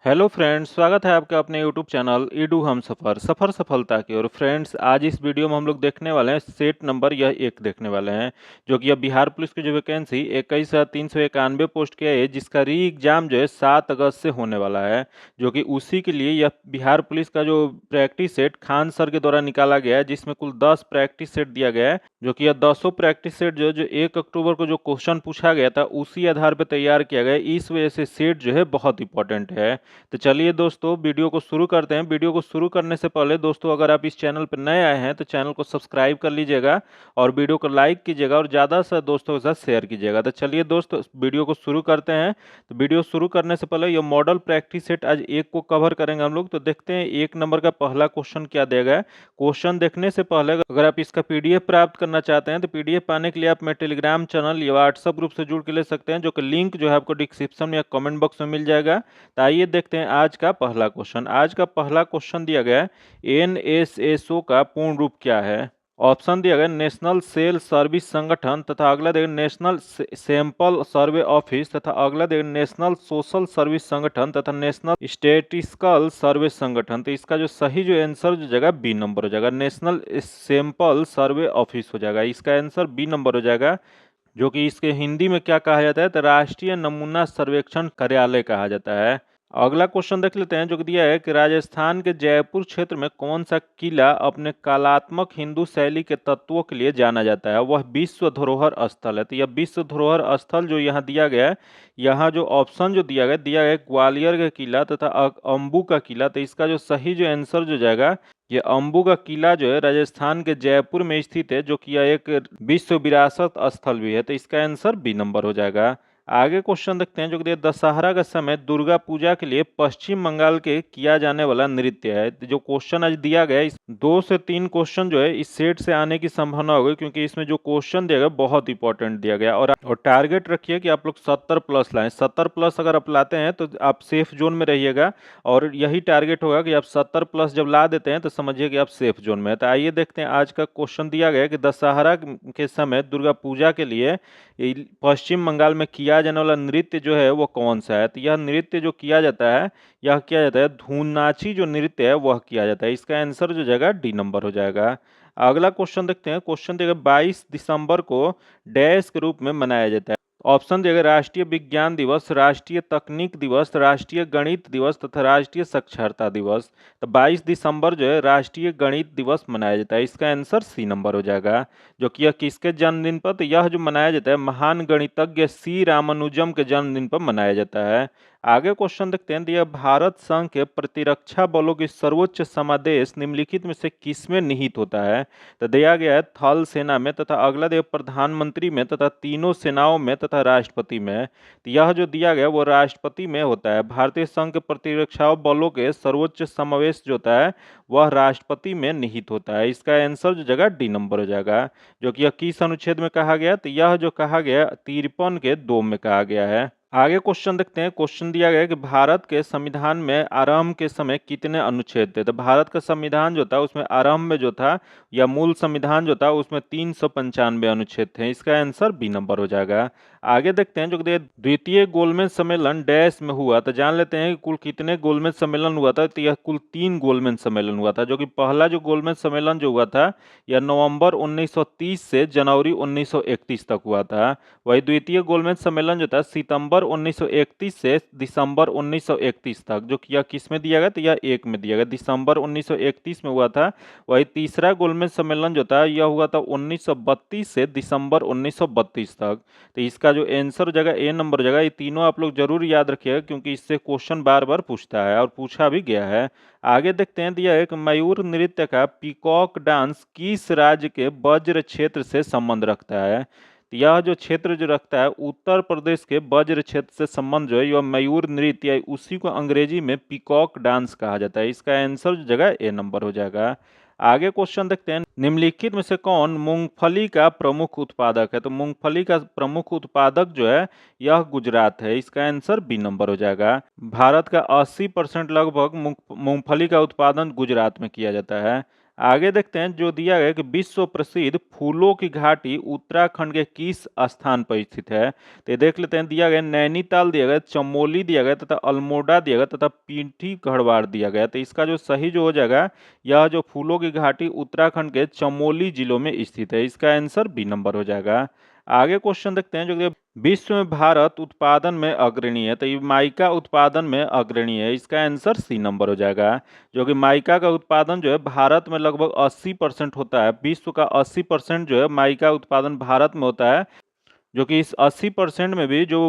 Hello friends, स्वागत है आपका अपने यूट्यूब चैनल ईडू हम सफ़र सफ़र सफलता की ओर। फ्रेंड्स, आज इस वीडियो में हम लोग देखने वाले हैं सेट नंबर यह एक देखने वाले हैं, जो कि अब बिहार पुलिस की जो वैकेंसी 21,391 पोस्ट की है, जिसका री एग्ज़ाम जो है 7 अगस्त से होने वाला है। जो कि उसी के लिए यह बिहार पुलिस का जो प्रैक्टिस सेट खान सर के द्वारा निकाला गया है, जिसमें कुल 10 प्रैक्टिस सेट दिया गया है। जो कि यह 10 प्रैक्टिस सेट जो 1 अक्टूबर को जो क्वेश्चन पूछा गया था, उसी आधार पर तैयार किया गया है। इस वजह से सेट जो है बहुत इंपॉर्टेंट है। तो चलिए दोस्तों, वीडियो को शुरू करते हैं। वीडियो को शुरू करने से पहले दोस्तों, अगर आप इस चैनल पर नए आए हैं तो चैनल को सब्सक्राइब कर लीजिएगा और वीडियो को लाइक कीजिएगा और ज़्यादा से दोस्तों के साथ शेयर कीजिएगा। तो चलिए दोस्तों, वीडियो को शुरू करते हैं। तो वीडियो शुरू करने से पहले ये मॉडल प्रैक्टिस सेट आज एक को कवर करेंगे हम लोग। तो देखते हैं 1 नंबर का पहला क्वेश्चन क्या दिया गया है। क्वेश्चन देखने से पहले अगर आप इसका पीडीएफ प्राप्त करना चाहते हैं तो पीडीएफ पाने के लिए आप मेरे टेलीग्राम चैनल या व्हाट्सएप ग्रुप से जुड़ के ले सकते हैं, जो कि लिंक जो है आपको डिस्क्रिप्शन या कमेंट बॉक्स में मिल जाएगा। तो आइए देखते हैं आज का पहला क्वेश्चन। आज का पहला क्वेश्चन दिया गया है, एनएसएसओ का पूर्ण रूप क्या है। ऑप्शन दिया गया नेशनल सेल सर्विस संगठन, तथा अगला देगा नेशनल सैंपल सर्वे ऑफिस, तथा अगला देगा नेशनल सोशल सर्विस संगठन, तथा नेशनल स्टेटिस्टिकल सर्वे संगठन। तो इसका जो सही जो आंसर जो जाएगा बी नंबर हो जाएगा, नेशनल सैंपल सर्वे ऑफिस हो जाएगा। इसका आंसर बी नंबर हो जाएगा, जो कि इसके हिंदी में क्या कहा जाता है तो राष्ट्रीय नमूना सर्वेक्षण कार्यालय कहा जाता है। अगला क्वेश्चन देख लेते हैं, जो कि दिया है कि राजस्थान के जयपुर क्षेत्र में कौन सा किला अपने कलात्मक हिंदू शैली के तत्वों के लिए जाना जाता है, वह विश्व धरोहर स्थल है। तो यह विश्व धरोहर स्थल जो यहाँ दिया गया है, यहाँ जो ऑप्शन जो दिया गया है ग्वालियर का किला तथा अम्बू का किला। तो इसका जो सही जो आंसर जो जाएगा, ये अम्बू का किला जो है राजस्थान के जयपुर में स्थित है, जो कि यह एक विश्व विरासत स्थल भी है। तो इसका आंसर बी नंबर हो जाएगा। आगे क्वेश्चन देखते हैं, जो कि दशहरा का समय दुर्गा पूजा के लिए पश्चिम बंगाल के किया जाने वाला नृत्य है। तो जो क्वेश्चन आज दिया गया है, इस 2 से 3 क्वेश्चन जो है इस सेट से आने की संभावना होगी, क्योंकि इसमें जो क्वेश्चन दिया गया बहुत इंपॉर्टेंट दिया गया। और टारगेट रखिए कि आप लोग 70 प्लस लाएं। 70 प्लस अगर आप लाते हैं तो आप सेफ जोन में रहिएगा, और यही टारगेट होगा कि आप 70 प्लस जब ला देते हैं तो समझिए कि आप सेफ जोन में है। तो आइए देखते हैं, आज का क्वेश्चन दिया गया है कि दशहरा के समय दुर्गा पूजा के लिए पश्चिम बंगाल में किया जाने वाला नृत्य जो है वो कौन सा है। तो यह नृत्य जो किया जाता है, यह किया जाता है धून नाची जो नृत्य है वह किया जाता है। इसका आंसर जो जाएगा डी नंबर हो जाएगा। अगला क्वेश्चन देखते हैं। क्वेश्चन देगा 22 दिसंबर को डैश के रूप में मनाया जाता है। ऑप्शन देगा राष्ट्रीय विज्ञान दिवस, राष्ट्रीय तकनीक दिवस, राष्ट्रीय गणित दिवस, तथा राष्ट्रीय साक्षरता दिवस। तो 22 दिसंबर जो है राष्ट्रीय गणित दिवस मनाया जाता है। इसका आंसर सी नंबर हो जाएगा, जो कि यह किसके जन्मदिन पर, तो यह जो मनाया जाता है महान गणितज्ञ सी रामानुजम के जन्मदिन पर मनाया जाता है। आगे क्वेश्चन देखते हैं, यह भारत संघ के प्रतिरक्षा बलों की सर्वोच्च समादेश निम्नलिखित में से किसमें निहित होता है। तो दिया गया है थल सेना में, तथा अगला दिया प्रधानमंत्री में, तथा तीनों सेनाओं में, तथा राष्ट्रपति में। तो यह जो दिया गया वो राष्ट्रपति में होता है। भारतीय संघ के प्रतिरक्षा बलों के सर्वोच्च समावेश जो होता है वह राष्ट्रपति में निहित होता है। इसका आंसर जो जगह डी नंबर हो जाएगा, जो कि यह किस अनुच्छेद में कहा गया, तो यह जो कहा गया 53 के 2 में कहा गया है। आगे क्वेश्चन देखते हैं। क्वेश्चन दिया गया है कि भारत के संविधान में आरंभ के समय कितने अनुच्छेद थे। तो भारत का संविधान जो था उसमें आरंभ में जो था या मूल संविधान जो था उसमें 395 अनुच्छेद थे। इसका आंसर बी नंबर हो जाएगा। आगे देखते हैं, जो द्वितीय गोलमेज सम्मेलन डैश में हुआ। तो जान लेते हैं कि कुल कितने गोलमेज सम्मेलन हुआ था। तो यह कुल 3 गोलमेज सम्मेलन हुआ था, जो कि पहला जो गोलमेज सम्मेलन जो हुआ था यह नवंबर 1930 से जनवरी 1931 तक हुआ था। वही द्वितीय गोलमेज सम्मेलन जो था सितंबर 1931 से दिसंबर 1931 तक, जो कि यह किस में दिया गया, तो यह एक में दिया गया, दिसंबर 1931 में हुआ था। वही तीसरा गोलमेज सम्मेलन जो था यह हुआ था 1932 से दिसंबर 1932 तक। तो इसका जो आंसर जगह ए नंबर जगह, ये तीनों आप लोग जरूर याद रखिएगा, क्योंकि इससे क्वेश्चन बार बार पूछता है और पूछा भी गया है। आगे देखते हैं, दिया है कि मयूर नृत्य का पीकॉक डांस किस राज्य के वज्र क्षेत्र से संबंध रखता है। तो यह जो क्षेत्र जो रखता है उत्तर प्रदेश के वज्र क्षेत्र से संबंध जो है यह मयूर नृत्य है, उसी को अंग्रेजी में पीकॉक डांस कहा जाता है। इसका आंसर जो जगह ए नंबर हो जाएगा। आगे क्वेश्चन देखते हैं, निम्नलिखित में से कौन मूंगफली का प्रमुख उत्पादक है। तो मूंगफली का प्रमुख उत्पादक जो है यह गुजरात है। इसका आंसर बी नंबर हो जाएगा। भारत का 80% लगभग मूंगफली का उत्पादन गुजरात में किया जाता है। आगे देखते हैं जो दिया गया है कि विश्व प्रसिद्ध फूलों की घाटी उत्तराखंड के किस स्थान पर स्थित है। तो ये देख लेते हैं, दिया गया नैनीताल दिया गया, चमोली दिया गया तथा अल्मोड़ा दिया गया तथा पीठी गढ़वाल दिया गया। तो इसका जो सही जो हो जाएगा, यह जो फूलों की घाटी उत्तराखंड के चमोली जिलों में स्थित है। इसका आंसर बी नंबर हो जाएगा। आगे क्वेश्चन देखते हैं जो कि विश्व में भारत उत्पादन में अग्रणी है। तो ये माइका उत्पादन में अग्रणी है। इसका आंसर सी नंबर हो जाएगा। जो कि माइका का उत्पादन जो है भारत में लगभग 80% होता है। विश्व का 80% जो है माइका उत्पादन भारत में होता है। जो कि इस 80% में भी जो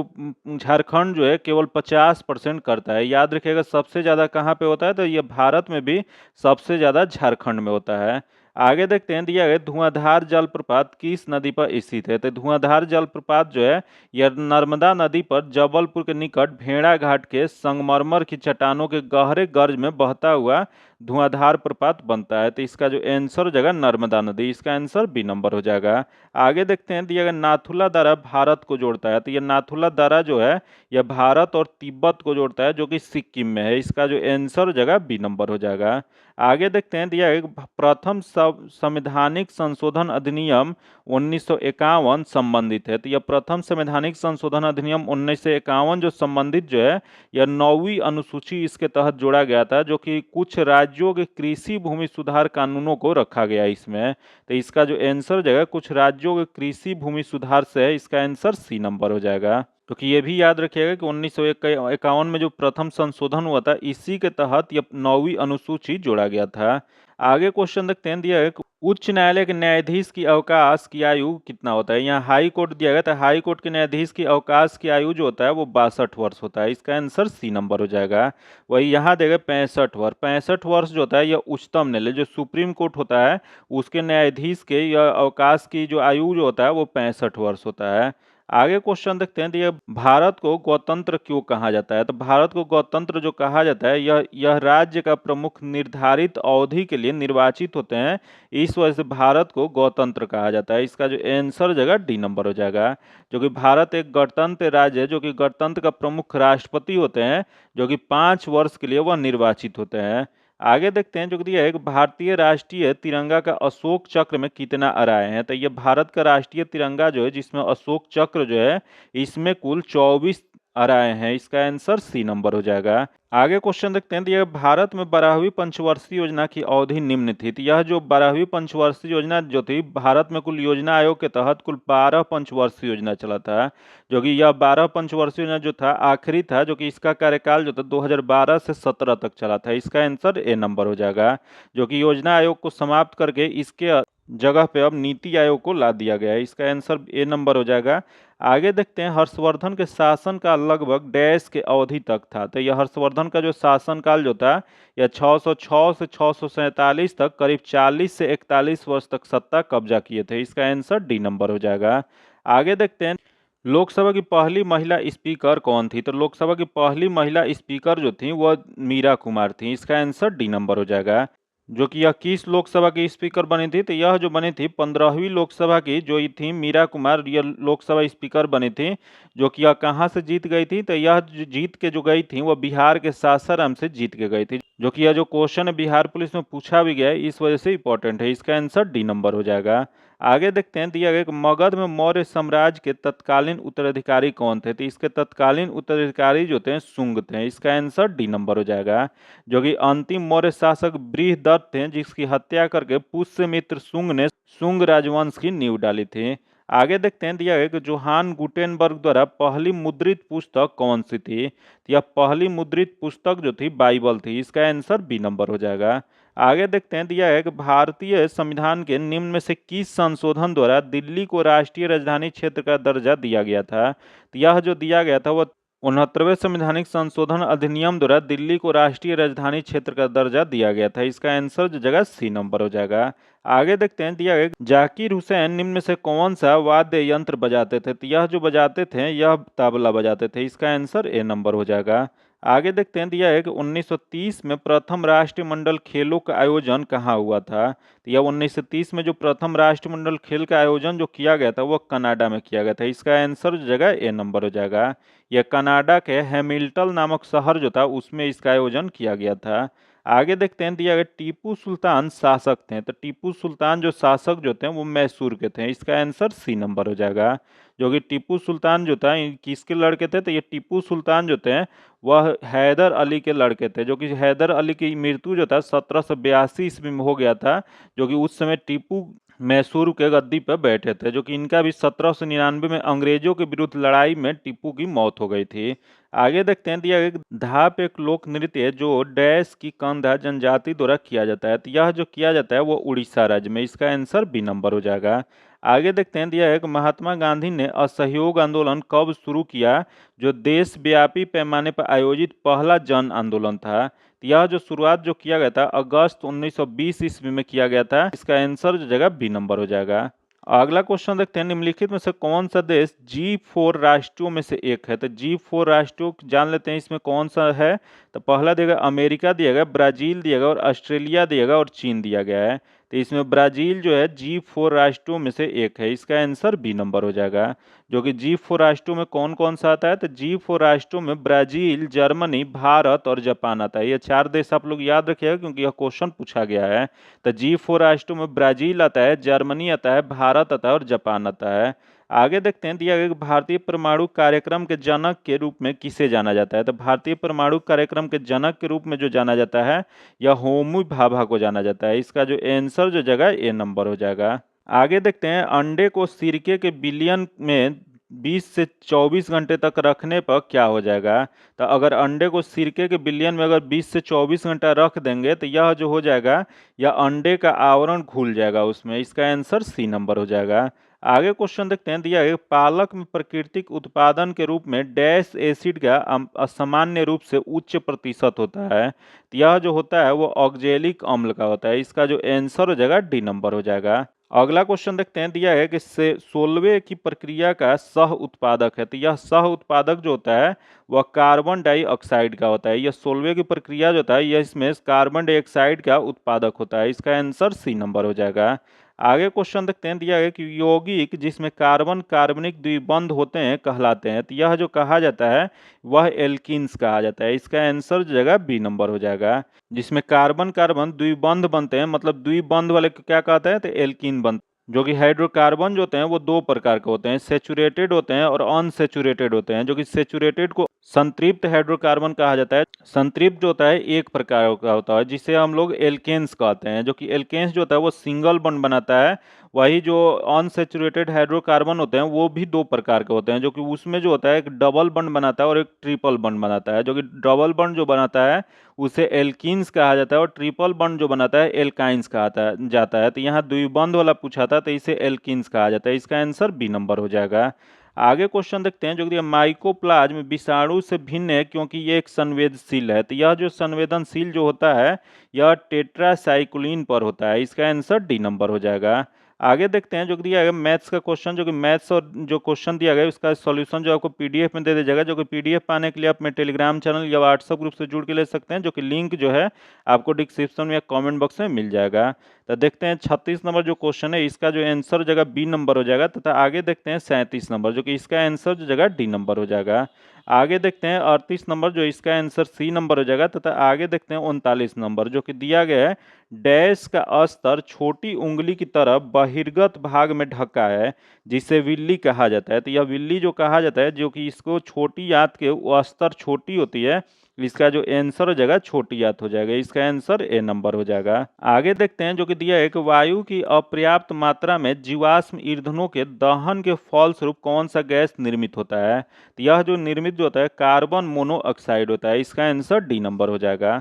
झारखंड जो है केवल 50% करता है। याद रखिएगा सबसे ज़्यादा कहाँ पे होता है, तो ये भारत में भी सबसे ज़्यादा झारखंड में होता है। आगे देखते हैं, दिया गया धुआंधार जलप्रपात किस नदी पर स्थित है। तो धुआंधार जलप्रपात जो है यह नर्मदा नदी पर जबलपुर के निकट भेड़ा घाट के संगमरमर की चट्टानों के गहरे गर्ज में बहता हुआ धुआंधार प्रपात बनता है। तो इसका जो आंसर हो जाएगा नर्मदा नदी। इसका आंसर बी नंबर हो जाएगा। आगे देखते हैं, दिया गया नाथुला दर्रा भारत को जोड़ता है। तो यह नाथुला दर्रा जो है यह भारत और तिब्बत को जोड़ता है, जो कि सिक्किम में है। इसका जो आंसर हो जाएगा बी नंबर हो जाएगा। आगे देखते हैं, दिया गया प्रथम संवैधानिक संशोधन अधिनियम 1951 संबंधित है। तो यह प्रथम संवैधानिक संशोधन अधिनियम 1951 जो संबंधित जो है यह 9वीं अनुसूची इसके तहत जोड़ा गया था, जो कि कुछ राज्यों के कृषि भूमि सुधार कानूनों को रखा गया इसमें। तो इसका जो आंसर हो जाएगा कुछ राज्यों के कृषि भूमि सुधार से है। इसका आंसर सी नंबर हो जाएगा। तो कि ये भी याद रखिएगा कि 1951 में जो प्रथम संशोधन हुआ था इसी के तहत यह 9वीं अनुसूची जोड़ा गया था। आगे क्वेश्चन देखते हैं, दिया है कि उच्च न्यायालय के न्यायाधीश की अवकाश की आयु कितना होता है। यहाँ हाई कोर्ट दिया गया था, हाई कोर्ट के न्यायाधीश की अवकाश की आयु जो होता है वो 62 वर्ष होता है। इसका आंसर सी नंबर हो जाएगा। वही यहाँ देगा 65 वर्ष। 65 वर्ष जो होता है यह उच्चतम न्यायालय जो सुप्रीम कोर्ट होता है उसके न्यायाधीश के यह अवकाश की जो आयु जो होता है वो 65 वर्ष होता है। आगे क्वेश्चन देखते हैं, तो यह भारत को गणतंत्र क्यों कहा जाता है। तो भारत को गणतंत्र जो कहा जाता है यह राज्य का प्रमुख निर्धारित अवधि के लिए निर्वाचित होते हैं। इस वजह से भारत को गणतंत्र कहा जाता है। इसका जो आंसर जगह डी नंबर हो जाएगा। जो कि भारत एक गणतंत्र राज्य है, जो कि गणतंत्र का प्रमुख राष्ट्रपति होते हैं, जो कि 5 वर्ष के लिए वह निर्वाचित होते हैं। आगे देखते हैं, जो कि दिया है कि भारतीय राष्ट्रीय तिरंगा का अशोक चक्र में कितना अराए हैं। तो ये भारत का राष्ट्रीय तिरंगा जो है जिसमें अशोक चक्र जो है इसमें कुल 24 अराए हैं। इसका आंसर सी नंबर हो जाएगा। आगे क्वेश्चन देखते हैं, तो यह भारत में 12वीं पंचवर्षीय योजना की अवधि निम्न थी। तो यह जो 12वीं पंचवर्षीय योजना जो थी भारत में कुल योजना आयोग के तहत कुल 12 पंचवर्षीय योजना चला था। जो कि यह 12 पंचवर्षीय योजना जो था आखिरी था, जो कि इसका कार्यकाल जो था 2012 से 17 तक चला था। इसका आंसर ए नंबर हो जाएगा। जो कि योजना आयोग को समाप्त करके इसके जगह पे अब नीति आयोग को ला दिया गया है। इसका आंसर ए नंबर हो जाएगा। आगे देखते हैं, हर्षवर्धन के शासन का लगभग डैश के अवधि तक था। तो यह हर्षवर्धन का जो शासनकाल जो था यह 606 से 647 तक करीब 40 से 41 वर्ष तक सत्ता कब्जा किए थे। इसका आंसर डी नंबर हो जाएगा। आगे देखते हैं, लोकसभा की पहली महिला स्पीकर कौन थी। तो लोकसभा की पहली महिला स्पीकर जो थी वह मीरा कुमार थी। इसका आंसर डी नंबर हो जाएगा। जो कि यह किस लोकसभा की स्पीकर बनी थी। तो यह जो बनी थी 15वीं लोकसभा की जो थी मीरा कुमार, यह लोकसभा स्पीकर बनी थी। जो कि यह कहाँ से जीत गई थी। तो यह जीत के जो गई थी वह बिहार के सासाराम से जीत के गई थी। जो कि यह जो क्वेश्चन है बिहार पुलिस में पूछा भी गया है, इस वजह से इंपॉर्टेंट है। इसका आंसर डी नंबर हो जाएगा। आगे देखते हैं, दिया गया कि मगध में मौर्य साम्राज्य के तत्कालीन उत्तराधिकारी कौन थे। तो इसके तत्कालीन उत्तराधिकारी जो थे शुंग थे। इसका आंसर डी नंबर हो जाएगा। जो कि अंतिम मौर्य शासक बृहदत्त थे, जिसकी हत्या करके पुष्यमित्र शुंग ने शुंग राजवंश की नींव डाली थी। आगे देखते हैं, दिया गया कि जोहान गुटेनबर्ग द्वारा पहली मुद्रित पुस्तक कौन सी थी। तो यह पहली मुद्रित पुस्तक जो थी बाइबल थी। इसका आंसर बी नंबर हो जाएगा। आगे देखते हैं, दिया है कि भारतीय संविधान के निम्न में से किस संशोधन द्वारा दिल्ली को राष्ट्रीय राजधानी क्षेत्र का दर्जा दिया गया था। तो यह जो दिया गया था वह 69वें संवैधानिक संशोधन अधिनियम द्वारा दिल्ली को राष्ट्रीय राजधानी क्षेत्र का दर्जा दिया गया था। इसका आंसर जो जगह सी नंबर हो जाएगा। आगे देखते हैं, दिया गया जाकिर हुसैन निम्न में से कौन सा वाद्य यंत्र बजाते थे। तो यह जो बजाते थे यह तबला बजाते थे। इसका आंसर ए नंबर हो जाएगा। आगे देखते हैं, दिया है कि 1930 में प्रथम राष्ट्रमंडल खेलों का आयोजन कहाँ हुआ था। तो यह 1930 में जो प्रथम राष्ट्रमंडल खेल का आयोजन जो किया गया था वह कनाडा में किया गया था। इसका आंसर जो जगह ए नंबर हो जाएगा। यह कनाडा के हैमिल्टन नामक शहर जो था उसमें इसका आयोजन किया गया था। आगे देखते हैं दिया गया टीपू सुल्तान शासक थे, तो टीपू सुल्तान जो शासक जो थे वो मैसूर के थे। इसका आंसर सी नंबर हो जाएगा। जो कि टीपू सुल्तान जो था किसके लड़के थे, तो ये टीपू सुल्तान जो थे वह हैदर अली के लड़के थे। जो कि हैदर अली की मृत्यु जो था 1782 ईस्वी में हो गया था। जो कि उस समय टीपू मैसूर के गद्दी पर बैठे थे। जो कि इनका भी 1799 में अंग्रेजों के विरुद्ध लड़ाई में टीपू की मौत हो गई थी। आगे देखते हैं दिया एक धाप एक लोक नृत्य है जो डैश की कंधा जनजाति द्वारा किया जाता है। तो यह जो किया जाता है वो उड़ीसा राज्य में। इसका आंसर बी नंबर हो जाएगा। आगे देखते हैं दिया है कि महात्मा गांधी ने असहयोग आंदोलन कब शुरू किया, जो देशव्यापी पैमाने पर आयोजित पहला जन आंदोलन था। तो यह जो शुरुआत जो किया गया था अगस्त 1920 ईस्वी में किया गया था। इसका आंसर जो जगह बी नंबर हो जाएगा। अगला क्वेश्चन देखते हैं निम्नलिखित में से कौन सा देश G4 राष्ट्रों में से एक है। तो G4 राष्ट्रों जान लेते हैं इसमें कौन सा है। तो पहला दिया गया अमेरिका दिया गया, ब्राजील दिया गया और ऑस्ट्रेलिया दिया गया और चीन दिया गया है। तो इसमें ब्राजील जो है G4 राष्ट्रों में से एक है। इसका आंसर बी नंबर हो जाएगा। जो कि G4 राष्ट्रों में कौन कौन सा आता है, तो G4 राष्ट्रों में ब्राजील, जर्मनी, भारत और जापान आता है। ये चार देश आप लोग याद रखिएगा क्योंकि यह क्वेश्चन पूछा गया है। तो G4 राष्ट्रों में ब्राजील आता है, जर्मनी आता है, भारत आता है और जापान आता है। आगे देखते हैं दिया गया कि भारतीय परमाणु कार्यक्रम के जनक के रूप में किसे जाना जाता है। तो भारतीय परमाणु कार्यक्रम के जनक के रूप में जो जाना जाता है यह होमी भाभा को जाना जाता है। इसका जो आंसर जो जगह ए नंबर हो जाएगा। आगे देखते हैं अंडे को सिरके के बिलियन में 20 से 24 घंटे तक रखने पर क्या हो जाएगा। तो अगर अंडे को सिरके के बिलियन में अगर 20 से 24 घंटा रख देंगे तो यह जो हो जाएगा यह अंडे का आवरण घुल जाएगा उसमें। इसका आंसर सी नंबर हो जाएगा। आगे क्वेश्चन देखते हैं दिया है पालक में प्राकृतिक उत्पादन के रूप में डैश एसिड का असामान्य रूप से उच्च प्रतिशत होता है। तो यह जो होता है वो ऑक्जेलिक अम्ल का होता है। इसका जो आंसर हो जाएगा डी नंबर हो जाएगा। अगला क्वेश्चन देखते हैं दिया है कि सोलवे की प्रक्रिया का सह उत्पादक है। तो यह सह उत्पादक जो होता है वह कार्बन डाइऑक्साइड का होता है। यह सोलवे की प्रक्रिया जो होता है यह इसमें कार्बन डाइऑक्साइड का उत्पादक होता है। इसका आंसर सी नंबर हो जाएगा। आगे क्वेश्चन देखते हैं दिया है कि यौगिक जिसमें कार्बन कार्बनिक द्विबंध होते हैं कहलाते हैं। तो यह जो कहा जाता है वह एल्कीन्स कहा जाता है। इसका आंसर जो जगह बी नंबर हो जाएगा। जिसमें कार्बन कार्बन द्विबंध बनते हैं, मतलब द्विबंध वाले को क्या कहते हैं, तो एल्कीन बनते हैं। जो कि हाइड्रोकार्बन जो होते हैं वो दो प्रकार के होते हैं, सेचुरेटेड होते हैं और अनसेचुरेटेड होते हैं। जो कि सेचुरेटेड को संतृप्त हाइड्रोकार्बन कहा जाता है। संतृप्त जो होता है एक प्रकार का होता है जिसे हम लोग एल्केन्स कहते हैं। जो कि एल्केन्स जो होता है वो सिंगल बॉन्ड बनाता है। वही जो अनसेचुरेटेड हाइड्रोकार्बन होते हैं वो भी दो प्रकार के होते हैं। जो कि उसमें जो होता है एक डबल बॉन्ड बनाता है और एक ट्रिपल बॉन्ड बनाता है। जो कि डबल बॉन्ड जो बनाता है उसे एल्कीन्स कहा जाता है और ट्रिपल बॉन्ड जो बनाता है एल्काइंस कहा जाता है। तो यहाँ द्विबंध वाला पूछा था तो इसे एल्कीन्स कहा जाता है। इसका आंसर बी नंबर हो जाएगा। आगे क्वेश्चन देखते हैं जो कि माइकोप्लाज्म विषाणु से भिन्न है क्योंकि ये एक संवेदनशील है। तो यह जो संवेदनशील जो होता है यह टेट्रासाइक्लिन पर होता है। इसका आंसर डी नंबर हो जाएगा। आगे देखते हैं जो कि दिया गया मैथ्स का क्वेश्चन। जो कि मैथ्स और जो क्वेश्चन दिया गया उसका सॉल्यूशन जो आपको पीडीएफ में दे दिया जाएगा। जो कि पीडीएफ पाने के लिए आप मेरे टेलीग्राम चैनल या व्हाट्सएप ग्रुप से जुड़ के ले सकते हैं। जो कि लिंक जो है आपको डिस्क्रिप्शन में या कमेंट बॉक्स में मिल जाएगा। तो देखते हैं 36 नंबर जो क्वेश्चन है इसका जो आंसर जगह बी नंबर हो जाएगा तथा आगे देखते हैं 37 नंबर जो कि इसका आंसर जो जगह डी नंबर हो जाएगा। आगे देखते हैं 38 नंबर जो इसका आंसर सी नंबर हो जाएगा तथा आगे देखते हैं 39 नंबर जो कि दिया गया है डैश का स्तर छोटी उंगली की तरफ बहिर्गत भाग में ढका है जिसे विल्ली कहा जाता है। तो यह विल्ली जो कहा जाता है जो कि इसको छोटी आंत के स्तर छोटी होती है। इसका जो आंसर हो जाएगा छोटी आंत हो जाएगा। इसका आंसर ए नंबर हो जाएगा। आगे देखते हैं जो कि दिया है कि वायु की अपर्याप्त मात्रा में जीवाश्म ईंधनों के दहन के फलस्वरूप कौन सा गैस निर्मित होता है। तो यह जो निर्मित जो होता है कार्बन मोनोऑक्साइड होता है। इसका आंसर डी नंबर हो जाएगा।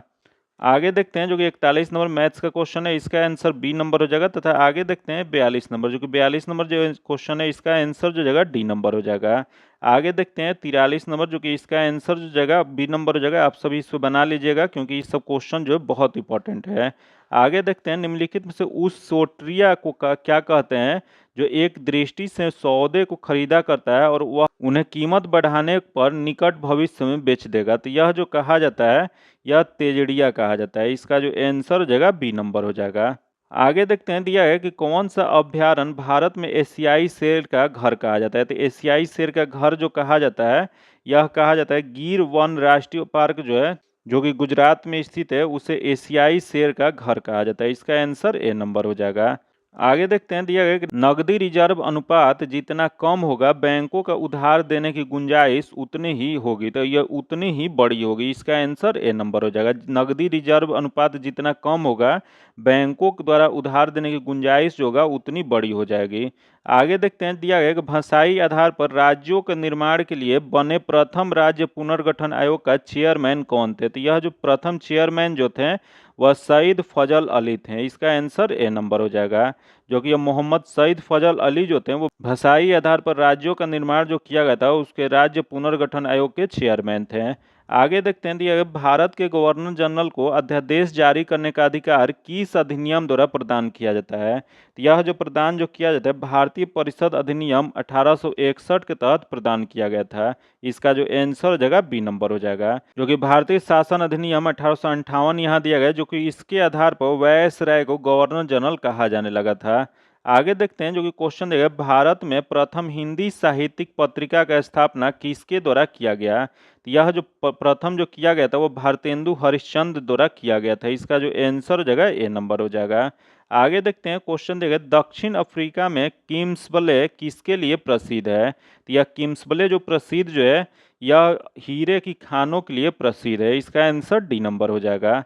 आगे देखते हैं जो कि 41 नंबर मैथ्स का क्वेश्चन है इसका आंसर बी नंबर हो जाएगा तथा आगे देखते हैं 42 नंबर जो कि 42 नंबर जो क्वेश्चन है इसका आंसर जो जगह डी नंबर हो जाएगा। आगे देखते हैं 43 नंबर जो कि इसका आंसर जो जगह बी नंबर हो जाएगा। आप सभी इसको बना लीजिएगा क्योंकि ये सब क्वेश्चन जो है बहुत इंपॉर्टेंट है। आगे देखते हैं निम्नलिखित में से उस सोट्रिया को क्या कहते हैं जो एक दृष्टि से सौदे को खरीदा करता है और वह उन्हें कीमत बढ़ाने पर निकट भविष्य में बेच देगा। तो यह जो कहा जाता है यह तेजड़िया कहा जाता है। इसका जो आंसर हो जाएगा बी नंबर हो जाएगा। आगे देखते हैं दिया है कि कौन सा अभ्यारण्य भारत में एशियाई शेर का घर कहा जाता है। तो एशियाई शेर का घर जो कहा जाता है यह कहा जाता है गिर वन राष्ट्रीय पार्क जो है, जो कि गुजरात में स्थित है, उसे एशियाई शेर का घर कहा जाता है। इसका आंसर ए नंबर हो जाएगा। आगे देखते हैं, दिया गया कि नकदी रिजर्व अनुपात जितना कम होगा बैंकों का उधार देने की गुंजाइश उतनी ही होगी, तो यह उतनी ही बड़ी होगी। इसका आंसर ए नंबर हो जाएगा। नकदी रिजर्व अनुपात जितना कम होगा बैंकों के द्वारा उधार देने की गुंजाइश जो होगा उतनी बड़ी हो जाएगी। आगे देखते हैं, दिया गया कि भाषाई आधार पर राज्यों के निर्माण के लिए बने प्रथम राज्य पुनर्गठन आयोग का चेयरमैन कौन थे? तो यह जो प्रथम चेयरमैन जो थे वह सईद फजल अली थे। इसका आंसर ए नंबर हो जाएगा, जो कि मोहम्मद सईद फजल अली जो थे वो भाषाई आधार पर राज्यों का निर्माण जो किया गया था उसके राज्य पुनर्गठन आयोग के चेयरमैन थे। आगे देखते हैं, दिया गया भारत के गवर्नर जनरल को अध्यादेश जारी करने का अधिकार किस अधिनियम द्वारा प्रदान किया जाता है? तो यह जो प्रदान जो किया जाता है भारतीय परिषद अधिनियम 1861 के तहत प्रदान किया गया था। इसका जो आंसर हो जाएगा बी नंबर हो जाएगा, जो कि भारतीय शासन अधिनियम 1858 यहाँ दिया गया, जो कि इसके आधार पर वायसराय को गवर्नर जनरल कहा जाने लगा था। आगे देखते हैं, जो कि क्वेश्चन देगा भारत में प्रथम हिंदी साहित्यिक पत्रिका का स्थापना किसके द्वारा किया गया? तो यह जो प्रथम जो किया गया था वो भारतेंदु हरिश्चंद्र द्वारा किया गया था। इसका जो आंसर हो जाएगा ए नंबर हो जाएगा। आगे देखते हैं, क्वेश्चन देगा दक्षिण अफ्रीका में किम्सबले किसके लिए प्रसिद्ध है? तो यह किम्सबले जो प्रसिद्ध जो है यह हीरे की खानों के लिए प्रसिद्ध है। इसका आंसर डी नंबर हो जाएगा।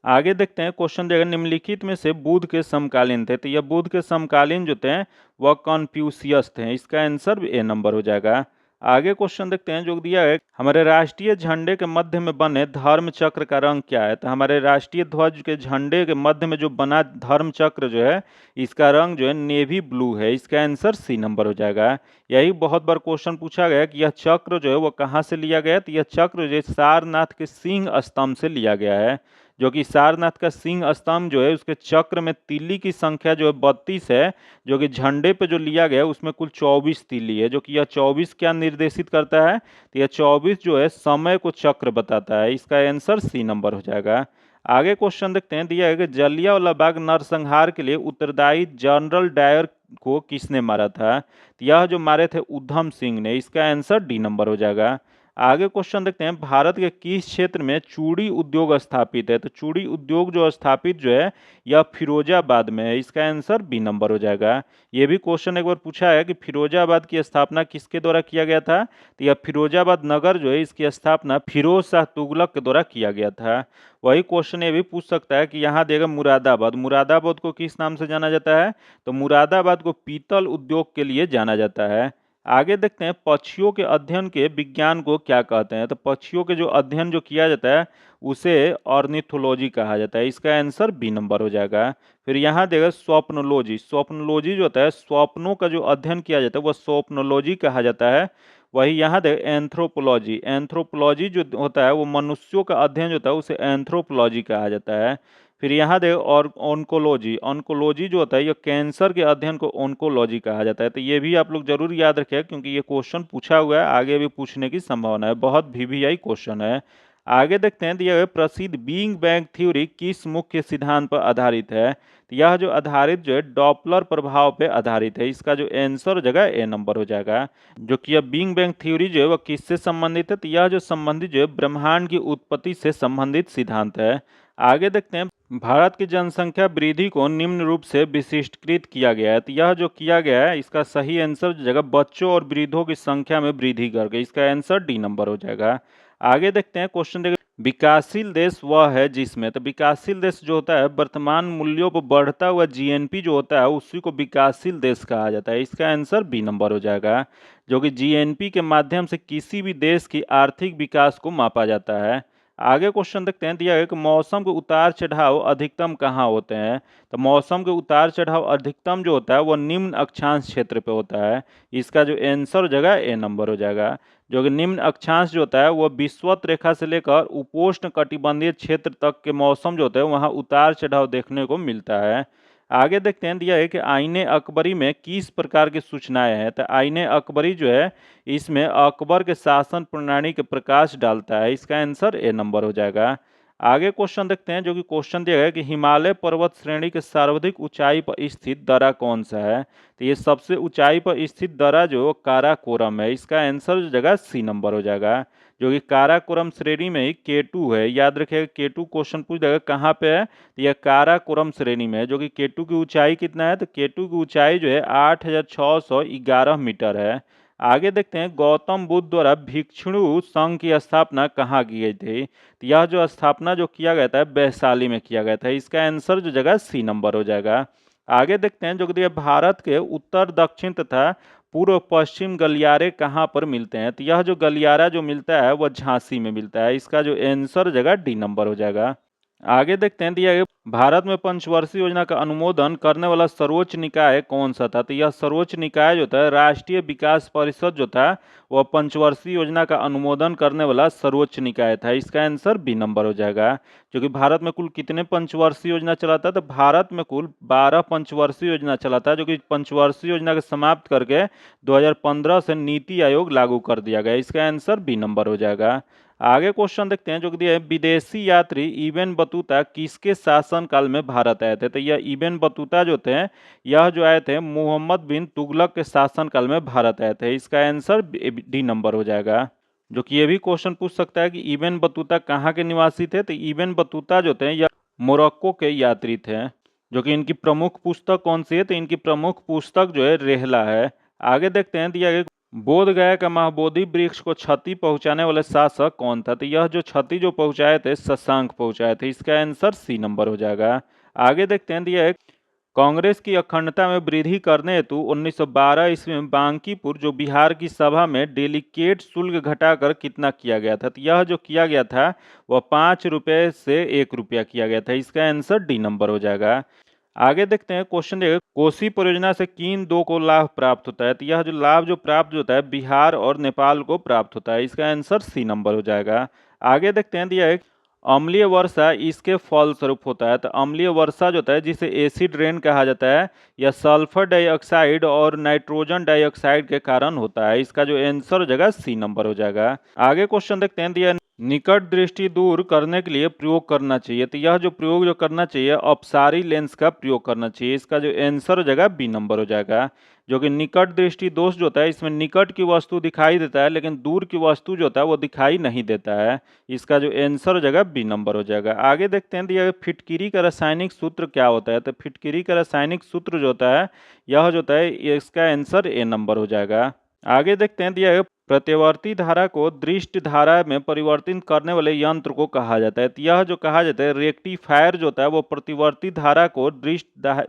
आगे देखते हैं, क्वेश्चन देगा निम्नलिखित में से बुद्ध के समकालीन थे? तो यह बुद्ध के समकालीन जो थे वह कन्फ्यूशियस थे। इसका आंसर ए नंबर हो जाएगा। आगे क्वेश्चन देखते हैं, जो दिया है हमारे राष्ट्रीय झंडे के मध्य में बने धर्म चक्र का रंग क्या है? तो हमारे राष्ट्रीय ध्वज के झंडे के मध्य में जो बना धर्म चक्र जो है इसका रंग जो है नेवी ब्लू है। इसका आंसर सी नंबर हो जाएगा। यही बहुत बार क्वेश्चन पूछा गया कि यह चक्र जो है वो कहाँ से लिया गया? तो यह चक्र जो है सारनाथ के सिंह स्तंभ से लिया गया है, जो कि सारनाथ का सिंह स्तंभ जो है उसके चक्र में तिल्ली की संख्या जो है 32 है, जो कि झंडे पे जो लिया गया है उसमें कुल 24 तिल्ली है, जो कि यह 24 क्या निर्देशित करता है? तो यह 24 जो है समय को चक्र बताता है। इसका आंसर सी नंबर हो जाएगा। आगे क्वेश्चन देखते हैं, दिया है कि जलियांवाला बाग नरसंहार के लिए उत्तरदायी जनरल डायर को किसने मारा था? तो यह जो मारे थे उधम सिंह ने। इसका आंसर डी नंबर हो जाएगा। आगे क्वेश्चन देखते हैं, भारत के किस क्षेत्र में चूड़ी उद्योग स्थापित है? तो चूड़ी उद्योग जो स्थापित जो है यह फिरोजाबाद में है। इसका आंसर बी नंबर हो जाएगा। ये भी क्वेश्चन एक बार पूछा है कि फिरोजाबाद की स्थापना किसके द्वारा किया गया था? तो यह फिरोजाबाद नगर जो है इसकी स्थापना फिरोज शाह तुगलक के द्वारा किया गया था। वही क्वेश्चन ये भी पूछ सकता है कि यहाँ देगा मुरादाबाद, मुरादाबाद को किस नाम से जाना जाता है? तो मुरादाबाद को पीतल उद्योग के लिए जाना जाता है। आगे देखते हैं, पक्षियों के अध्ययन के विज्ञान को क्या कहते हैं? तो पक्षियों के जो अध्ययन जो किया जाता है उसे ऑर्निथोलॉजी कहा जाता है। इसका आंसर बी नंबर हो जाएगा। फिर यहाँ देगा स्वप्नोलॉजी, स्वप्नोलॉजी जो होता है स्वप्नों का जो अध्ययन किया जाता है वह स्वप्नोलॉजी कहा जाता है। वही यहाँ देगा एंथ्रोपोलॉजी, एंथ्रोपोलॉजी जो होता है वो मनुष्यों का अध्ययन जो होता है उसे एंथ्रोपोलॉजी कहा जाता है। फिर यहाँ देखो और ऑन्कोलॉजी, ऑन्कोलॉजी जो होता है ये कैंसर के अध्ययन को ऑन्कोलॉजी कहा जाता है। तो ये भी आप लोग जरूर याद रखें क्योंकि ये क्वेश्चन पूछा हुआ है, आगे भी पूछने की संभावना है, बहुत वीवीआई क्वेश्चन है। आगे देखते हैं, दिया गया प्रसिद्ध बिग बैंग थ्योरी किस मुख्य सिद्धांत पर आधारित है? तो यह जो आधारित जो है डॉपलर प्रभाव पे आधारित है। इसका जो आंसर हो जाएगा ए नंबर हो जाएगा, जो कि यह बिग बैंग थ्योरी जो है वह किससे संबंधित है? तो यह जो संबंधित जो है ब्रह्मांड की उत्पत्ति से संबंधित सिद्धांत है। आगे देखते हैं, भारत की जनसंख्या वृद्धि को निम्न रूप से विशिष्टकृत किया गया है। तो यह जो किया गया है इसका सही आंसर जगह बच्चों और वृद्धों की संख्या में वृद्धि करके। इसका आंसर डी नंबर हो जाएगा। आगे देखते हैं, क्वेश्चन देखिए विकासशील देश वह है जिसमें, तो विकासशील देश जो होता है वर्तमान मूल्यों पर बढ़ता हुआ जीएनपी जो होता है उसी को विकासशील देश कहा जाता है। इसका आंसर बी नंबर हो जाएगा, जो कि जीएनपी के माध्यम से किसी भी देश की आर्थिक विकास को मापा जाता है। आगे क्वेश्चन देखते हैं, दिया है कि मौसम के उतार चढ़ाव अधिकतम कहाँ होते हैं? तो मौसम के उतार चढ़ाव अधिकतम जो होता है वो निम्न अक्षांश क्षेत्र पे होता है। इसका जो आंसर हो जाएगा ए नंबर हो जाएगा, जो कि निम्न अक्षांश जो होता है वो विषुवत रेखा से लेकर उपोष्ण कटिबंधीय क्षेत्र तक के मौसम जो होते हैं वहाँ उतार चढ़ाव देखने को मिलता है। आगे देखते हैं, दिया है कि आईने अकबरी में किस प्रकार की सूचनाएं हैं? तो आईने अकबरी जो है इसमें अकबर के शासन प्रणाली के प्रकाश डालता है। इसका आंसर ए नंबर हो जाएगा। आगे क्वेश्चन देखते हैं, जो कि क्वेश्चन दिया गया है कि हिमालय पर्वत श्रेणी के सर्वाधिक ऊंचाई पर स्थित दर्रा कौन सा है। तो ये सबसे ऊंचाई पर स्थित दर्रा जो काराकोरम है, इसका आंसर जो जगह सी नंबर हो जाएगा, जो कि काराकोरम श्रेणी में ही केटू है। याद रखिएगा, केटू क्वेश्चन पूछ देगा कहाँ पे है, तो यह काराकोरम श्रेणी में है। जो कि केटू की ऊंचाई कितना है, तो केटू की ऊंचाई जो है 8611 मीटर है। आगे देखते हैं, गौतम बुद्ध द्वारा भिक्षु संघ की स्थापना कहाँ की गई थी। तो यह जो स्थापना जो किया गया था वैशाली में किया गया था। इसका आंसर जो जगह सी नंबर हो जाएगा। आगे देखते हैं, जो कि भारत के उत्तर दक्षिण तथा पूर्व पश्चिम गलियारे कहाँ पर मिलते हैं। तो यह जो गलियारा जो मिलता है वह झांसी में मिलता है। इसका जो आंसर जगह डी नंबर हो जाएगा। आगे देखते हैं, दिया गया भारत में पंचवर्षीय योजना का अनुमोदन करने वाला सर्वोच्च निकाय कौन सा था। तो यह सर्वोच्च निकाय जो था राष्ट्रीय विकास परिषद जो था, वह पंचवर्षीय योजना का अनुमोदन करने वाला सर्वोच्च निकाय था। इसका आंसर बी नंबर हो जाएगा। जो कि भारत में कुल कितने पंचवर्षीय योजना चलाता है, तो भारत में कुल 12 पंचवर्षीय योजना चलाता है। जो कि पंचवर्षीय योजना को समाप्त करके 2015 से नीति आयोग लागू कर दिया गया। इसका आंसर बी नंबर हो जाएगा। आगे क्वेश्चन देखते हैं, जो कि दिया है विदेशी यात्री इबन बतूता किसके शासनकाल में भारत आए थे। तो यह इबन बतूता जो थे, यह जो आए थे मोहम्मद बिन तुगलक के शासनकाल में भारत आए थे। इसका आंसर डी नंबर हो जाएगा। जो कि ये भी क्वेश्चन पूछ सकता है कि इबन बतूता कहाँ के निवासी थे। तो इबन बतूता जो थे यह मोरक्को के यात्री थे। जो कि इनकी प्रमुख पुस्तक कौन सी है, तो इनकी प्रमुख पुस्तक जो है रेहला है। आगे देखते हैं, दिया गया बोध गया का महाबोधि वृक्ष को क्षति पहुंचाने वाले शासक कौन था। तो यह जो क्षति जो पहुंचाए थे शशांक पहुंचाए थे। इसका आंसर सी नंबर हो जाएगा। आगे देखते हैं, दिया है कांग्रेस की अखंडता में वृद्धि करने हेतु 1912 ईस्वी में बांकीपुर जो बिहार की सभा में डेलीकेट शुल्क घटाकर कितना किया गया था। तो यह जो किया गया था वह 5 रुपये से 1 रुपया किया गया था। इसका आंसर डी नंबर हो जाएगा। आगे देखते हैं, क्वेश्चन देखिए कोसी परियोजना से किन दो को लाभ प्राप्त होता है। तो यह जो लाभ जो प्राप्त होता है बिहार और नेपाल को प्राप्त होता है। इसका आंसर सी नंबर हो जाएगा। आगे देखते हैं, दिया है अम्लीय वर्षा इसके फलस्वरूप होता है। तो अम्लीय वर्षा जो होता है जिसे एसिड रेन कहा जाता है, यह सल्फर डाइऑक्साइड और नाइट्रोजन डाइऑक्साइड के कारण होता है। इसका जो आंसर हो जाएगा सी नंबर हो जाएगा। आगे क्वेश्चन देखते हैं, दिया निकट दृष्टि दूर करने के लिए प्रयोग करना चाहिए। तो यह जो प्रयोग जो करना चाहिए अपसारी लेंस का प्रयोग करना चाहिए। इसका जो आंसर हो जाएगा बी नंबर हो जाएगा। जो कि निकट दृष्टि दोष जो होता है, इसमें निकट की वस्तु दिखाई देता है लेकिन दूर की वस्तु जो होता है वो दिखाई नहीं देता है। इसका जो आंसर हो जाएगा बी नंबर हो जाएगा। आगे देखते हैं, दिया फिटकिरी का रासायनिक सूत्र क्या होता है। तो फिटकिरी का रासायनिक सूत्र जो होता है यह जो होता है इसका आंसर ए नंबर हो जाएगा। आगे देखते हैं, दिया प्रत्यवर्ती धारा को दृष्ट धारा में परिवर्तित करने वाले यंत्र को कहा जाता है। तो यह जो कहा जाता है रेक्टिफायर जो होता है वो प्रतिवर्ती धारा को दृष्ट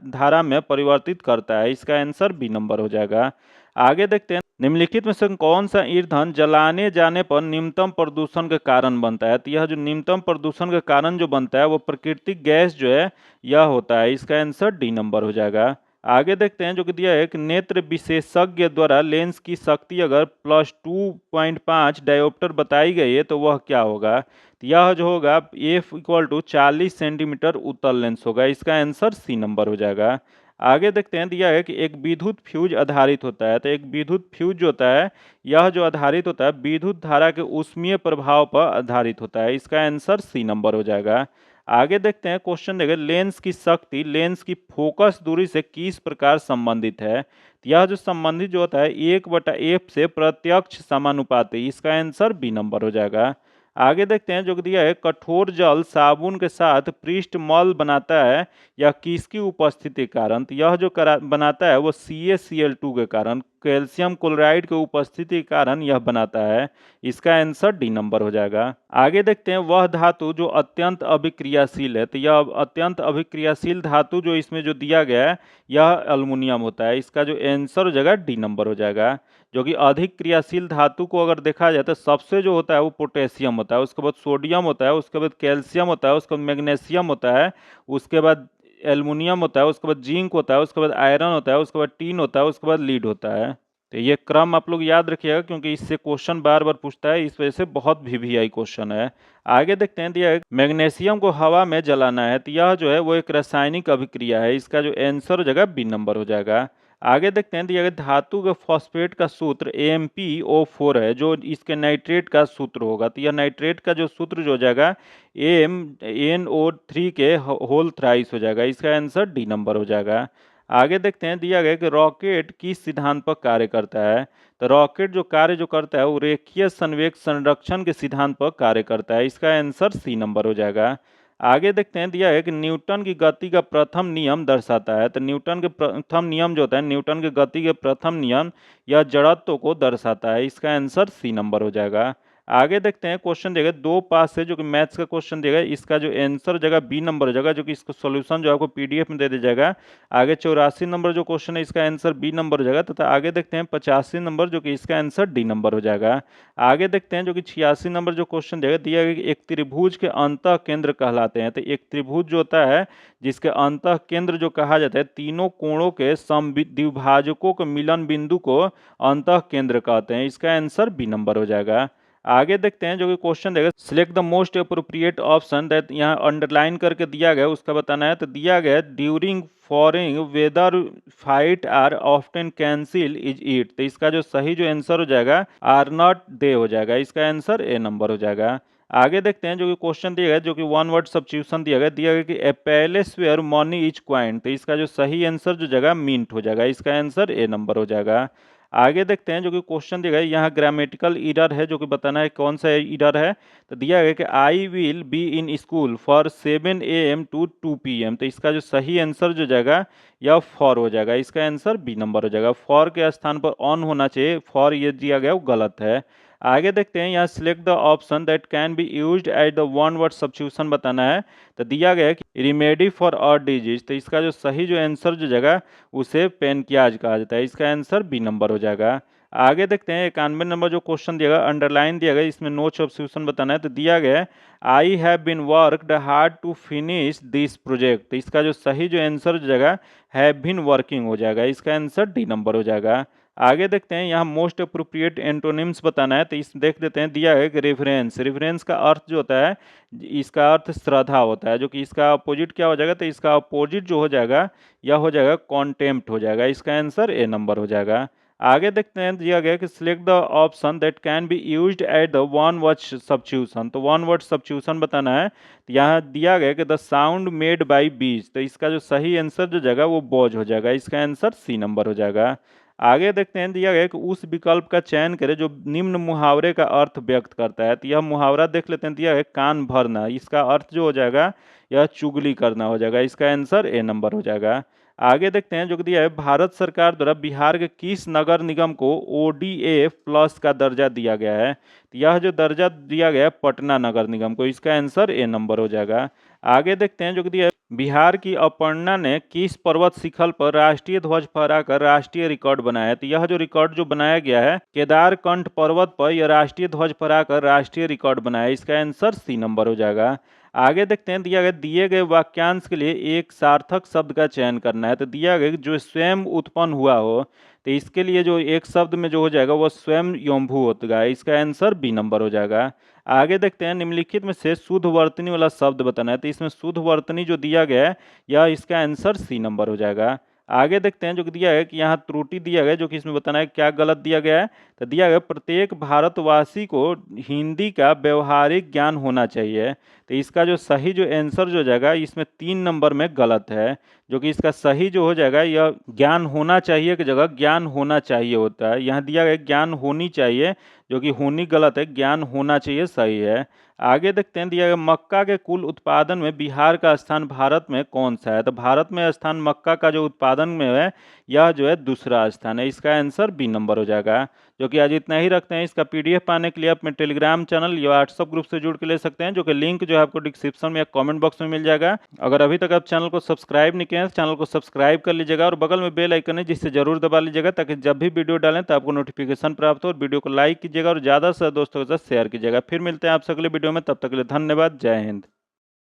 धारा में परिवर्तित करता है। इसका आंसर बी नंबर हो जाएगा। आगे देखते हैं, निम्नलिखित में से कौन सा ईंधन जलाने जाने पर निम्नतम प्रदूषण के कारण बनता है। तो यह जो निम्नतम प्रदूषण के कारण जो बनता है वो प्राकृतिक गैस जो है यह होता है। इसका आंसर डी नंबर हो जाएगा। आगे देखते हैं, जो कि दिया है कि नेत्र विशेषज्ञ द्वारा लेंस की शक्ति अगर +2.5 डायोप्टर बताई गई है तो वह क्या होगा। तो यह जो होगा f = 40 सेंटीमीटर उत्तल लेंस होगा। इसका आंसर सी नंबर हो जाएगा। आगे देखते हैं, दिया है कि एक विद्युत फ्यूज आधारित होता है। तो एक विद्युत फ्यूज जो होता है यह जो आधारित होता है विद्युत धारा के ऊष्मीय प्रभाव पर आधारित होता है। इसका आंसर सी नंबर हो जाएगा। आगे देखते हैं, क्वेश्चन देखें लेंस की शक्ति लेंस की फोकस दूरी से किस प्रकार संबंधित है। तो यह जो संबंधित जो होता है 1/f से प्रत्यक्ष समानुपाती। इसका आंसर बी नंबर हो जाएगा। आगे देखते हैं, जो दिया है कठोर जल साबुन के साथ पृष्ठ मल बनाता है या किसकी उपस्थिति के कारण। तो यह जो बनाता है वो CaCl2 के कारण कैल्शियम क्लोराइड के उपस्थिति के कारण यह बनाता है। इसका आंसर डी नंबर हो जाएगा। आगे देखते हैं, वह धातु जो अत्यंत अभिक्रियाशील है। तो यह अत्यंत अभिक्रियाशील धातु जो इसमें जो दिया गया है यह एल्युमिनियम होता है। इसका जो आंसर हो जाएगा डी नंबर हो जाएगा। जो कि अधिक क्रियाशील धातु को अगर देखा जाए तो सबसे जो होता है वो पोटेशियम होता है, उसके बाद सोडियम होता है, उसके बाद कैल्शियम होता है, उसके बाद मैग्नीशियम होता है, उसके बाद एल्युमिनियम होता है, उसके बाद जिंक होता है, उसके बाद आयरन होता है, उसके बाद टीन होता है, उसके बाद लीड होता है। तो ये क्रम आप लोग याद रखिएगा क्योंकि इससे क्वेश्चन बार बार पूछता है, इस वजह से बहुत VVI क्वेश्चन है। आगे देखते हैं, दिया है मैग्नीशियम को हवा में जलाना है। तो यह जो है वो एक रासायनिक अभिक्रिया है। इसका जो आंसर हो जाएगा बी नंबर हो जाएगा। आगे देखते हैं, दिया गया धातु के फॉस्फेट का सूत्र AmPO4 है, जो इसके नाइट्रेट का सूत्र होगा। तो यह नाइट्रेट का जो सूत्र जो हो जाएगा AmNO3 के होल थ्राइस हो जाएगा। इसका आंसर डी नंबर हो जाएगा। आगे देखते हैं, दिया गया कि रॉकेट किस सिद्धांत पर कार्य करता है। तो रॉकेट जो कार्य जो करता है वो रेखीय संवेग संरक्षण के सिद्धांत पर कार्य करता है। इसका आंसर सी नंबर हो जाएगा। आगे देखते हैं, दिया है कि न्यूटन की गति का प्रथम नियम दर्शाता है। तो न्यूटन के प्रथम नियम जो होता है, न्यूटन की गति के प्रथम नियम यह जड़त्व को दर्शाता है। इसका आंसर सी नंबर हो जाएगा। आगे देखते हैं, क्वेश्चन देगा दो पास से, जो कि मैथ्स का क्वेश्चन देगा। इसका जो आंसर हो जाएगा बी नंबर हो जाएगा, जो कि इसका सॉल्यूशन जो आपको PDF में दे दिया जाएगा। आगे 84 नंबर जो क्वेश्चन है, इसका आंसर बी नंबर हो जाएगा। तथा आगे देखते हैं 85 नंबर, जो कि इसका आंसर डी नंबर हो जाएगा। आगे देखते हैं, जो कि 86 नंबर जो क्वेश्चन देगा, दिया गया कि एक त्रिभुज के अंतः केंद्र कहलाते हैं। तो एक त्रिभुज जो होता है जिसके अंतः केंद्र जो कहा जाता है, तीनों कोणों के समद्विभाजकों के मिलन बिंदु को अंतः केंद्र कहते हैं। इसका आंसर बी नंबर हो जाएगा। आगे देखते हैं, जो कि क्वेश्चन देगा select the most appropriate option, that यहाँ अंडरलाइन करके दिया गया उसका बताना है। तो दिया गया during foreign weather fight are often cancel is it. तो इसका जो सही जो आंसर हो जाएगा आर नॉट दे हो जाएगा। इसका आंसर ए नंबर हो जाएगा। आगे देखते हैं, जो कि क्वेश्चन दिया गया, जो कि वन वर्ड सब्स्टिट्यूशन दिया गया कि a palace where money is coin. तो इसका जो सही आंसर जो जगह मिंट हो जाएगा। इसका आंसर ए नंबर हो जाएगा। आगे देखते हैं, जो कि क्वेश्चन दिया गया, यहाँ ग्रामेटिकल एरर है, जो कि बताना है कौन सा एरर है। तो दिया गया कि I will be in school for 7 AM to 2 PM। तो इसका जो सही आंसर जो जाएगा यह फॉर हो जाएगा। इसका आंसर बी नंबर हो जाएगा। फॉर के स्थान पर ऑन होना चाहिए, फॉर ये दिया गया वो गलत है। आगे देखते हैं, यहाँ select the option that can be used at the one word substitution बताना है। तो दिया गया है कि रिमेडी फॉर अ डिजीज। तो इसका जो सही जो आंसर जो जगह उसे पेनकियाज कहा जाता है। इसका आंसर बी नंबर हो जाएगा। आगे देखते हैं, 91 नंबर जो क्वेश्चन दिया गया, अंडरलाइन दिया गया, इसमें नो सब्स्टिट्यूशन बताना है। तो दिया गया है I have been worked hard to finish this project. तो इसका जो सही जो आंसर जो जगह हैव बीन वर्किंग हो जाएगा। इसका आंसर डी नंबर हो जाएगा। आगे देखते हैं, यहाँ मोस्ट अप्रोप्रिएट एंटोनिम्स बताना है। तो इस देख देते हैं, दिया है कि रेफरेंस। रेफरेंस का अर्थ जो होता है, इसका अर्थ श्रद्धा होता है, जो कि इसका अपोजिट क्या हो जाएगा। तो इसका अपोजिट जो हो जाएगा यह हो जाएगा कॉन्टेम्प्ट हो जाएगा। इसका आंसर ए नंबर हो जाएगा। आगे देखते हैं, दिया गया कि select the option that can be used at the one word substitution. तो वन वर्ड सब्स्टिट्यूशन बताना है। तो यहाँ दिया गया कि द साउंड मेड बाई बीज। तो इसका जो सही आंसर जो जाएगा वो बॉज हो जाएगा। इसका आंसर सी नंबर हो जाएगा। आगे देखते हैं, दिया गया कि उस विकल्प का चयन करें जो निम्न मुहावरे का अर्थ व्यक्त करता है। तो यह मुहावरा देख लेते हैं, दिया है कान भरना। इसका अर्थ जो हो जाएगा यह चुगली करना हो जाएगा। इसका आंसर ए नंबर हो जाएगा। आगे देखते हैं, जो कि दिया है भारत सरकार द्वारा बिहार के किस नगर निगम को ODA+ का दर्जा दिया गया है। तो यह जो दर्जा दिया गया है पटना नगर निगम को। इसका आंसर ए नंबर हो जाएगा। आगे देखते हैं, जो कि दिया है बिहार की अपर्णा ने किस पर्वत शिखर पर राष्ट्रीय ध्वज फहराकर राष्ट्रीय रिकॉर्ड बनाया है। तो यह जो रिकॉर्ड जो बनाया गया है केदारकंठ पर्वत पर यह राष्ट्रीय ध्वज फहराकर राष्ट्रीय रिकॉर्ड बनाया है। इसका आंसर सी नंबर हो जाएगा। आगे देखते हैं, दिया गया दिए गए वाक्यांश के लिए एक सार्थक शब्द का चयन करना है। तो दिया गया जो स्वयं उत्पन्न हुआ हो, तो इसके लिए जो एक शब्द में जो हो जाएगा वो स्वयं योम्भू होगा। इसका आंसर बी नंबर हो जाएगा। आगे देखते हैं, निम्नलिखित में से शुद्ध वर्तनी वाला शब्द बताना है। तो इसमें शुद्ध वर्तनी जो दिया गया है यह इसका आंसर सी नंबर हो जाएगा। आगे देखते हैं, जो दिया है कि यहाँ त्रुटि दिया गया, जो कि इसमें बताना है क्या गलत दिया गया है। तो दिया गया प्रत्येक भारतवासी को हिंदी का व्यवहारिक ज्ञान होना चाहिए। तो इसका जो सही जो आंसर जो जाएगा इसमें 3 नंबर में गलत है, जो कि इसका सही जो हो जाएगा यह ज्ञान होना चाहिए की जगह ज्ञान होना चाहिए होता है। यहाँ दिया गया ज्ञान होनी चाहिए, जो कि होनी गलत है, ज्ञान होना चाहिए सही है। आगे देखते हैं, दिया गया मक्का के कुल उत्पादन में बिहार का स्थान भारत में कौन सा है। तो भारत में स्थान मक्का का जो उत्पादन में है यह जो है दूसरा स्थान है। इसका आंसर बी नंबर हो जाएगा। जो कि आज इतना ही रखते हैं। इसका PDF पाने के लिए आप अपने टेलीग्राम चैनल या व्हाट्सअप ग्रुप से जुड़ के ले सकते हैं, जो कि लिंक जो है आपको डिस्क्रिप्शन में या कमेंट बॉक्स में मिल जाएगा। अगर अभी तक आप चैनल को सब्सक्राइब नहीं किए हैं तो चैनल को सब्सक्राइब कर लीजिएगा और बगल में बेल आइकन है जिससे जरूर दबा लीजिएगा, ताकि जब भी वीडियो डालें तो आपको नोटिफिकेशन प्राप्त हो। और वीडियो को लाइक कीजिएगा और ज़्यादा से दोस्तों के साथ शेयर कीजिएगा। फिर मिलते हैं आपसे अगले वीडियो में, तब तक के लिए धन्यवाद। जय हिंद।